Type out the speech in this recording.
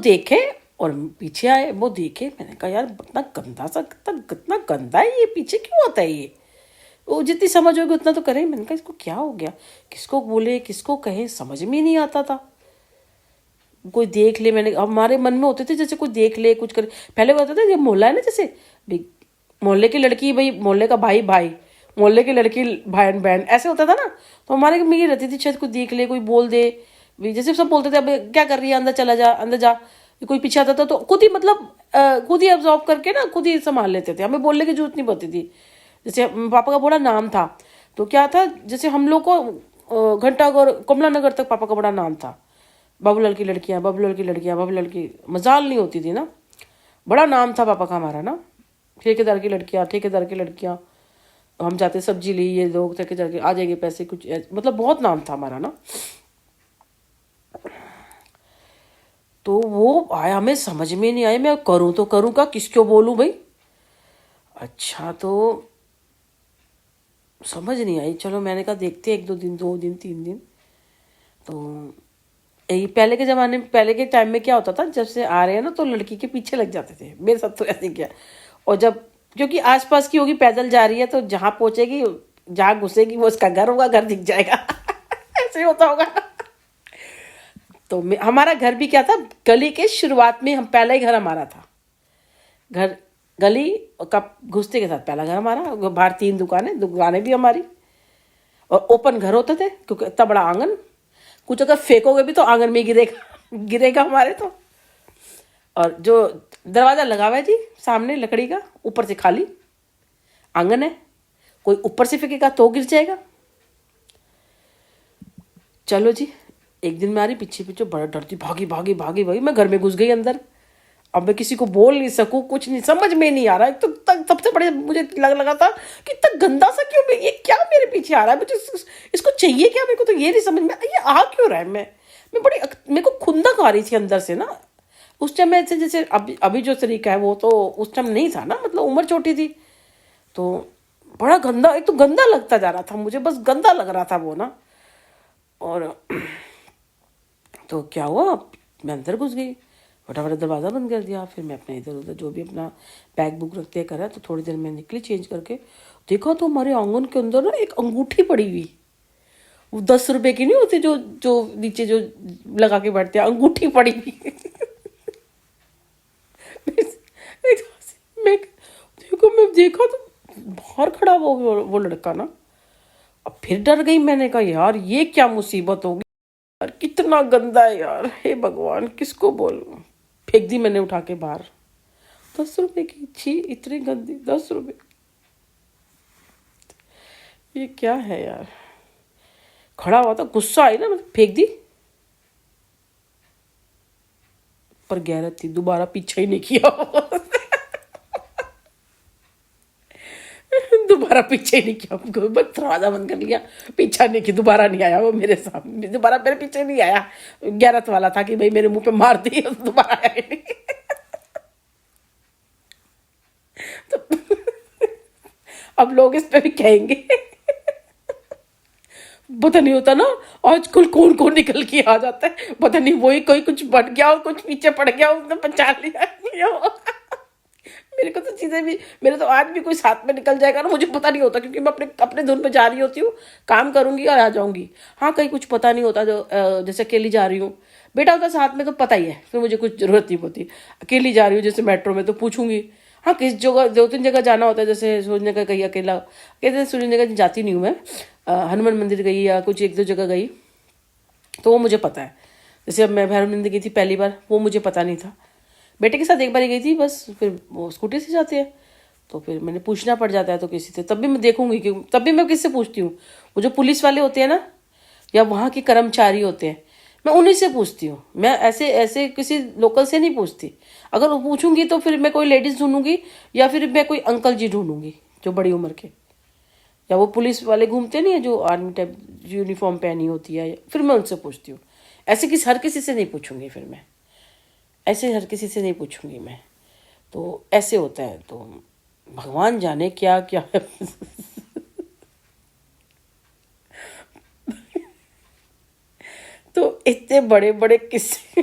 देखे और पीछे आए, वो देखे, मैंने कहा यार इतना गंदा सा, कितना गंदा है ये, पीछे क्यों आता है ये। वो जितनी समझ होगी उतना तो करे। मैंने कहा इसको क्या हो गया, किसको बोले किसको कहे, समझ में ही नहीं आता था। कोई देख ले, मैंने हमारे मन में होते थे जैसे कोई देख ले कुछ करे। पहले होता था ये मोहल्ला है ना, जैसे मोहल्ले की लड़की भाई, मोहल्ले का भाई भाई, मोहल्ले की लड़की बहन बहन, ऐसे होता था ना। तो हमारे में ये रहती थी शायद कोई देख ले, कोई बोल दे। जैसे सब बोलते थे अब क्या कर रही है, अंदर चला जा अंदर जा। कोई पीछे आता था तो खुद ही मतलब खुद ही ऑब्जॉर्व करके ना खुद ही संभाल लेते थे, हमें बोलने की जरूरत नहीं पड़ती थी। जैसे पापा का बड़ा नाम था तो क्या था, जैसे हम लोग को घंटाघर कमला नगर तक पापा का बड़ा नाम था, बाबूलाल की लड़कियां, बाबूलाल की लड़कियां, बाबूलाल की, मजाल नहीं होती थी ना, बड़ा नाम था पापा का हमारा ना। ठेकेदार की लड़कियां, ठेकेदार की लड़कियां, हम जाते सब्जी ली, ये लोग ठेकेदार के आ जाएंगे पैसे, कुछ मतलब बहुत नाम था हमारा ना। तो वो आया, हमें समझ में नहीं आया, मैं करूँ तो करूँ का, किसको बोलूँ भाई। अच्छा तो समझ नहीं आई, चलो मैंने कहा देखते एक दो दिन, 2 दिन 3 दिन। तो यही पहले के ज़माने में, पहले के टाइम में क्या होता था, जब से आ रहे हैं ना तो लड़की के पीछे लग जाते थे, मेरे साथ तो ऐसे किया। और जब क्योंकि आसपास की होगी, पैदल जा रही है तो जहाँ पहुँचेगी, जहाँ घुसेगी वो उसका घर होगा, घर दिख जाएगा। ऐसे ही होता होगा। तो हमारा घर भी क्या था, गली के शुरुआत में, हम पहला ही घर हमारा था। घर गली का घुसते के साथ पहला घर हमारा, बाहर 3 दुकानें, दुकानें भी हमारी, और ओपन घर होते थे क्योंकि इतना बड़ा आंगन, कुछ अगर फेंकोगे भी तो आंगन में गिरेगा, गिरेगा हमारे तो। और जो दरवाजा लगा हुआ है जी सामने लकड़ी का, ऊपर से खाली आंगन है, कोई ऊपर से फेंकेगा तो गिर जाएगा। चलो जी, एक दिन मैं आ रही पीछे पीछे, बड़ा डरती, भागी भागी भागी भागी, मैं घर में घुस गई अंदर। अब मैं किसी को बोल नहीं सकूं, कुछ नहीं, समझ में नहीं आ रहा है। तो सबसे बड़े मुझे लगा था कि इतना गंदा सा क्यों, ये क्या मेरे पीछे आ रहा है, मुझे इसको चाहिए क्या, मेरे को तो ये नहीं समझ में, ये आ क्यों रहा है। मैं बड़ी, मेरे को खुंदक आ रही थी अंदर से ना। उस टाइम ऐसे जैसे अभी जो तरीका है वो तो उस टाइम नहीं था ना, मतलब उम्र छोटी थी। तो बड़ा गंदा, एक तो गंदा लगता जा रहा था मुझे, बस गंदा लग रहा था वो ना। और तो क्या हुआ, मैं अंदर घुस गई, फटाफट दरवाज़ा बंद कर दिया। फिर मैं अपने इधर उधर जो भी अपना बैग बुक रखते करा, तो थोड़ी देर में निकली चेंज करके, देखा तो हमारे आंगन के अंदर ना एक अंगूठी पड़ी हुई, वो 10 रुपए की नहीं होती, जो जो नीचे जो लगा के बैठते हैं, अंगूठी पड़ी हुई। मैं देखा तो बाहर खड़ा वो लड़का ना। अब फिर डर गई, मैंने कहा यार ये क्या मुसीबत होगी यार, कितना गंदा है यार, हे भगवान किसको बोलूं। फेंक दी मैंने उठा के बाहर। 10 रुपए की, छी इतनी गंदी, 10 रुपए, ये क्या है यार। खड़ा हुआ था, गुस्सा आई ना, मतलब फेंक दी, पर गैरत थी, दोबारा पीछा ही नहीं किया। दोबारा पीछे ही नहीं किया, बस दरवाजा बंद कर लिया, पीछा नहीं किया, दोबारा नहीं आया वो मेरे सामने, दोबारा मेरे पीछे नहीं आया। गैरत वाला था कि भाई मेरे मुंह पे मार दी, दोबारा आया ही नहीं। तो अब लोग इस पे भी कहेंगे, पता नहीं होता ना आजकल कौन कौन निकल के आ जाता है, पता नहीं वही कोई कुछ बढ़ गया और कुछ पीछे पड़ गया, उसने पहचान लिया। मेरे को तो चीज़ें भी, मेरे तो आज भी कोई साथ में निकल जाएगा ना, मुझे पता नहीं होता, क्योंकि मैं अपने अपने धुन में जा रही होती हूँ, काम करूंगी और आ जाऊंगी। हाँ कहीं कुछ पता नहीं होता, जो जैसे अकेली जा रही हूँ, बेटा होता साथ में तो पता ही है, फिर मुझे कुछ जरूरत नहीं होती। अकेली जा रही हूँ जैसे मेट्रो में तो पूछूंगी। हाँ किस जगह 2-3 जगह जाना होता है, जैसे सूर्य नगर गई अकेला, कहते सूर्य नगर जाती नहीं हूँ मैं, हनुमान मंदिर गई या कुछ 1-2 जगह गई तो वो मुझे पता है। जैसे अब मैं भैरव मंदिर गई थी पहली बार, वो मुझे पता नहीं था, बेटे के साथ एक बार ही गई थी बस, फिर वो स्कूटी से जाते हैं तो फिर मैंने पूछना पड़ जाता है तो किसी से, तब भी मैं देखूंगी कि, तब भी मैं किससे पूछती हूँ, वो जो पुलिस वाले होते हैं ना या वहाँ के कर्मचारी होते हैं, मैं उन्हीं से पूछती हूँ, मैं ऐसे ऐसे किसी लोकल से नहीं पूछती। अगर वो पूछूंगी तो फिर मैं कोई लेडीज ढूंढूंगी या फिर मैं कोई अंकल जी ढूंढूंगी जो बड़ी उम्र के, या वो पुलिस वाले घूमते नहीं है जो आर्मी टाइप यूनिफॉर्म पहनी होती है, फिर मैं उनसे पूछती हूँ। ऐसे हर किसी से नहीं पूछूंगी, फिर मैं ऐसे हर किसी से नहीं पूछूंगी मैं, तो ऐसे होता है। तो भगवान जाने क्या क्या है। तो इतने बड़े बड़े किस्से